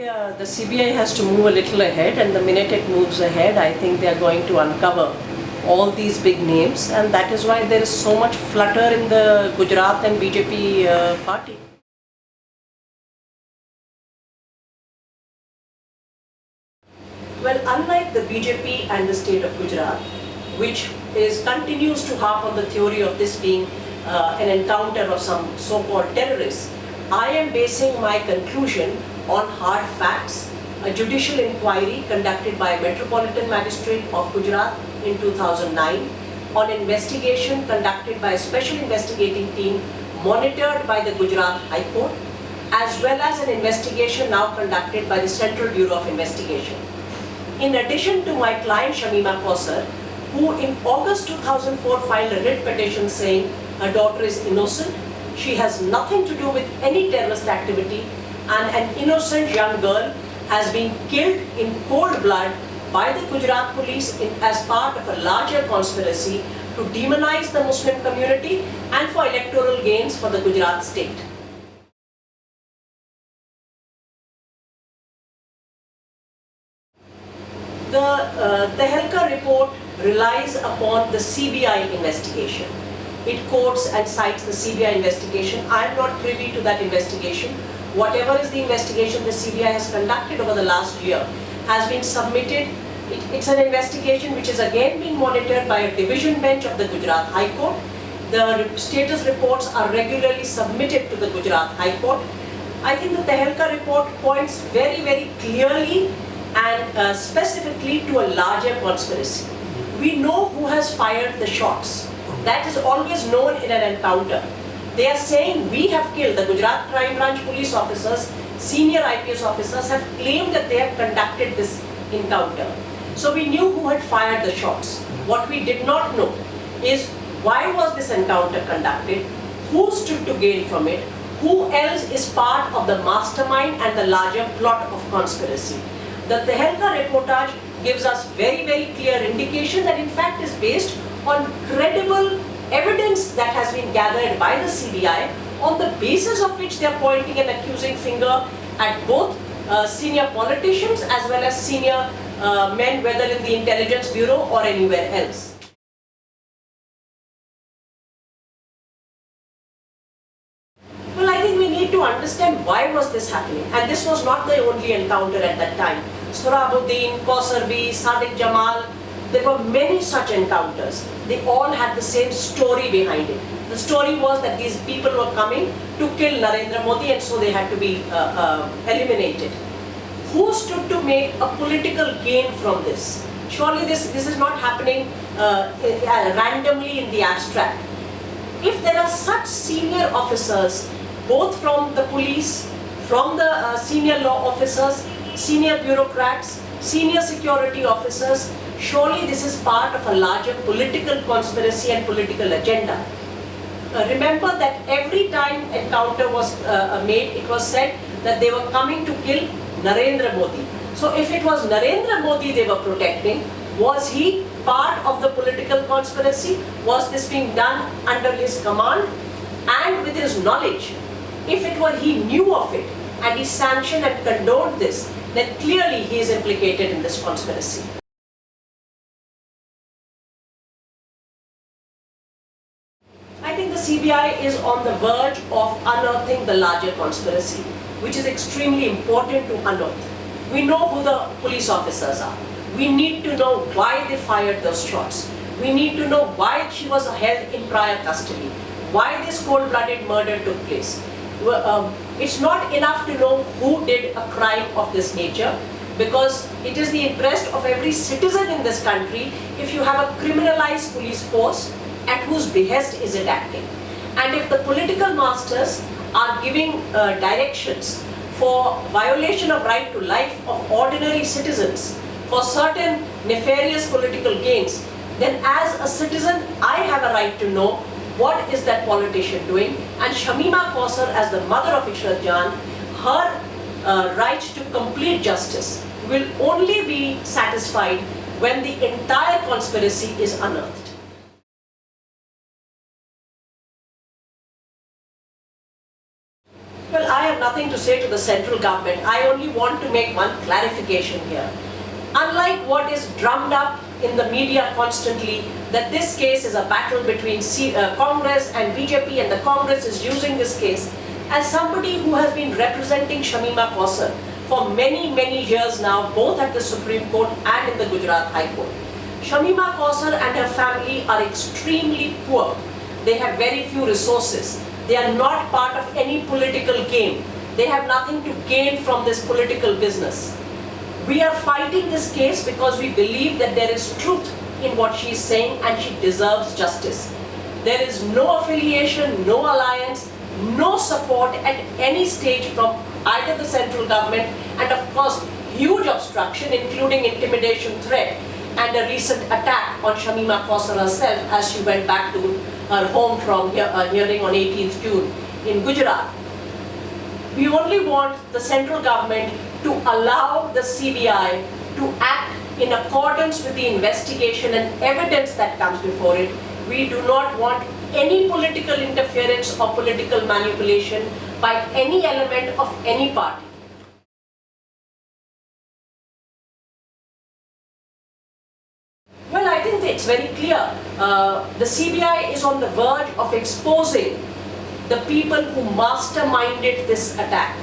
The CBI has to move a little ahead, and the minute it moves ahead, I think they are going to uncover all these big names, and that is why there is so much flutter in the Gujarat and BJP party. Well, unlike the BJP and the state of Gujarat, which continues to harp on the theory of this being an encounter of some so-called terrorists, I am basing my conclusion on hard facts, a judicial inquiry conducted by a Metropolitan Magistrate of Gujarat in 2009, on investigation conducted by a special investigating team monitored by the Gujarat High Court, as well as an investigation now conducted by the Central Bureau of Investigation. In addition to my client Shamima, who in August 2004 filed a writ petition saying her daughter is innocent, she has nothing to do with any terrorist activity, and an innocent young girl has been killed in cold blood by the Gujarat police as part of a larger conspiracy to demonize the Muslim community and for electoral gains for the Gujarat state. The Tehelka report relies upon the CBI investigation. It quotes and cites the CBI investigation. I am not privy to that investigation. Whatever is the investigation the CBI has conducted over the last year has been submitted. It's an investigation which is again being monitored by a division bench of the Gujarat High Court. The status reports are regularly submitted to the Gujarat High Court. I think the Tehelka report points very, very clearly and specifically to a larger conspiracy. We know who has fired the shots. That is always known in an encounter. They are saying we have killed. The Gujarat Crime Branch police officers, senior IPS officers have claimed that they have conducted this encounter. So we knew who had fired the shots. What we did not know is why was this encounter conducted, who stood to gain from it, who else is part of the mastermind and the larger plot of conspiracy. The Tehelka reportage gives us very, very clear indication that in fact is based on credible evidence that has been gathered by the CBI, on the basis of which they are pointing an accusing finger at both senior politicians as well as senior men, whether in the intelligence bureau or anywhere else. Well, I think we need to understand why was this happening, and this was not the only encounter at that time. Sohrabuddin, Kausarbi, Sadiq Jamal, there were many such encounters. They all had the same story behind it. The story was that these people were coming to kill Narendra Modi, and so they had to be eliminated. Who stood to make a political gain from this? Surely this is not happening randomly in the abstract. If there are such senior officers, both from the police, from the senior law officers, senior bureaucrats, senior security officers, surely this is part of a larger political conspiracy and political agenda. Remember that every time encounter was made, it was said that they were coming to kill Narendra Modi. So if it was Narendra Modi they were protecting, was he part of the political conspiracy? Was this being done under his command and with his knowledge? If it were he knew of it and he sanctioned and condoned this, then clearly he is implicated in this conspiracy. I think the CBI is on the verge of unearthing the larger conspiracy, which is extremely important to unearth. We know who the police officers are. We need to know why they fired those shots. We need to know why she was held in prior custody, why this cold-blooded murder took place. It's not enough to know who did a crime of this nature, because it is the interest of every citizen in this country if you have a criminalized police force, at whose behest is it acting. And if the political masters are giving directions for violation of right to life of ordinary citizens for certain nefarious political gains, then as a citizen I have a right to know what is that politician doing. And Shamima Kausar, as the mother of Ishrat Jahan, her right to complete justice will only be satisfied when the entire conspiracy is unearthed. Well, I have nothing nothing to say to the central government. I only want to make one clarification here. Unlike what is drummed up in the media constantly, that this case is a battle between Congress and BJP, and the Congress is using this case, as somebody who has been representing Shamima for many years now, both at the Supreme Court and in the Gujarat High Court. Shamima and her family are extremely poor. They have very few resources. They are not part of any political game. They have nothing to gain from this political business. We are fighting this case because we believe that there is truth in what she is saying and she deserves justice. There is no affiliation, no alliance, no support at any stage from either the central government, and of course huge obstruction including intimidation threat and a recent attack on Shamima herself as she went back to her home from hearing on 18th June in Gujarat. We only want the central government to allow the CBI to act in accordance with the investigation and evidence that comes before it. We do not want any political interference or political manipulation by any element of any party. Well, I think it's very clear. The CBI is on the verge of exposing the people who masterminded this attack,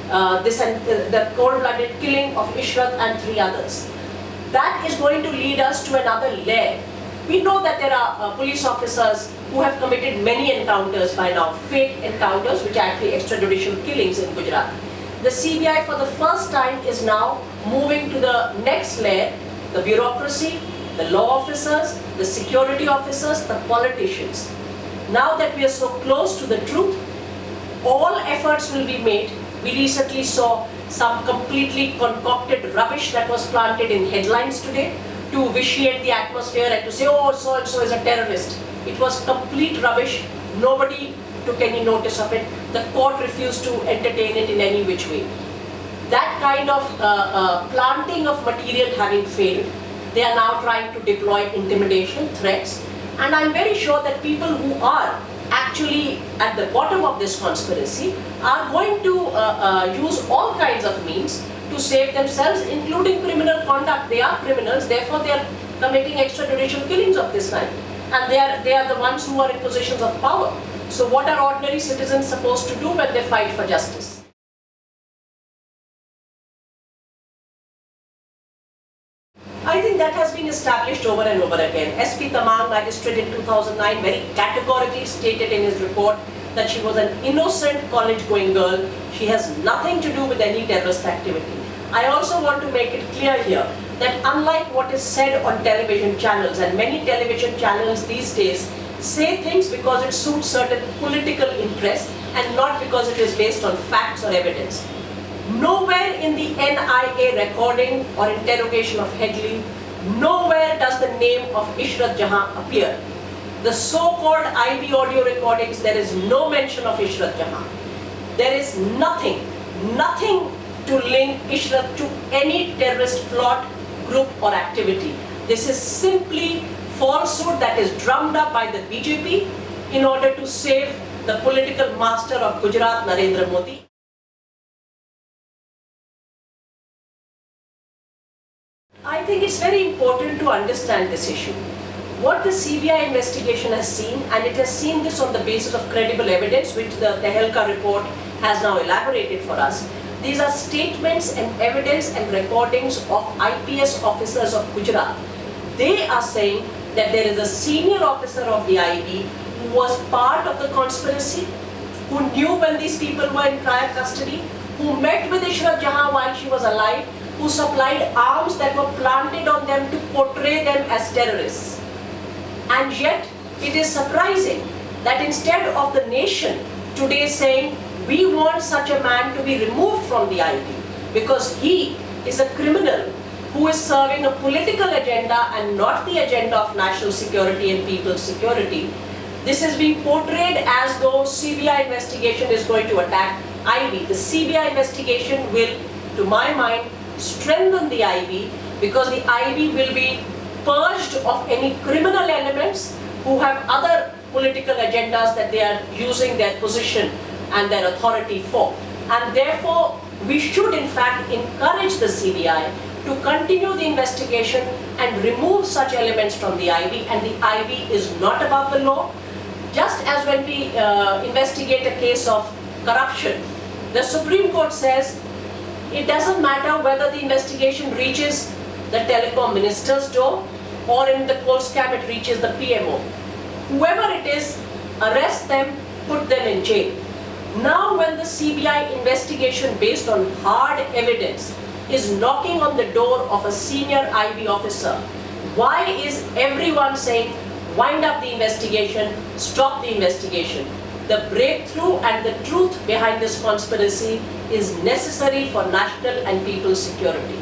the cold-blooded killing of Ishrat and 3 others. That is going to lead us to another layer. We know that there are police officers who have committed many encounters by now, fake encounters, which are actually extrajudicial killings in Gujarat. The CBI for the first time is now moving to the next layer, the bureaucracy, the law officers, the security officers, the politicians. Now that we are so close to the truth, all efforts will be made. We recently saw some completely concocted rubbish that was planted in headlines today to vitiate the atmosphere and to say, oh, so-and-so is a terrorist. It was complete rubbish. Nobody took any notice of it. The court refused to entertain it in any which way. That kind of planting of material having failed, they are now trying to deploy intimidation, threats, and I'm very sure that people who are actually at the bottom of this conspiracy are going to use all kinds of means to save themselves, including criminal conduct. They are criminals, therefore they are committing extrajudicial killings of this kind. And they are the ones who are in positions of power. So what are ordinary citizens supposed to do when they fight for justice? I think that has been established over and over again. SP Tamim, magistrate in 2009, very categorically stated in his report that she was an innocent college-going girl. She has nothing to do with any terrorist activity. I also want to make it clear here that unlike what is said on television channels, and many television channels these days say things because it suits certain political interests and not because it is based on facts or evidence. Nowhere in the NIA recording or interrogation of Headley, nowhere does the name of Ishrat Jahan appear. The so-called IB audio recordings, there is no mention of Ishrat Jahan. There is nothing to link Ishrat to any terrorist plot, group or activity. This is simply falsehood that is drummed up by the BJP in order to save the political master of Gujarat, Narendra Modi. I think it's very important to understand this issue. What the CBI investigation has seen, and it has seen this on the basis of credible evidence, which the Tehelka report has now elaborated for us. These are statements and evidence and recordings of IPS officers of Gujarat. They are saying that there is a senior officer of the IB who was part of the conspiracy, who knew when these people were in prior custody, who met with Ishrat Jahan while she was alive, who supplied arms that were planted on them to portray them as terrorists. And yet, it is surprising that instead of the nation today saying, we want such a man to be removed from the IB because he is a criminal who is serving a political agenda and not the agenda of national security and people's security. This is being portrayed as though CBI investigation is going to attack IB. The CBI investigation will, to my mind, strengthen the IB because the IB will be purged of any criminal elements who have other political agendas that they are using their position and their authority for. And therefore, we should in fact encourage the CBI to continue the investigation and remove such elements from the IB, and the IB is not above the law. Just as when we investigate a case of corruption, the Supreme Court says it doesn't matter whether the investigation reaches the telecom minister's door or in the coal scam it reaches the PMO. Whoever it is, arrest them, put them in jail. Now when the CBI investigation based on hard evidence is knocking on the door of a senior IB officer, why is everyone saying wind up the investigation, stop the investigation? The breakthrough and the truth behind this conspiracy is necessary for national and people's security.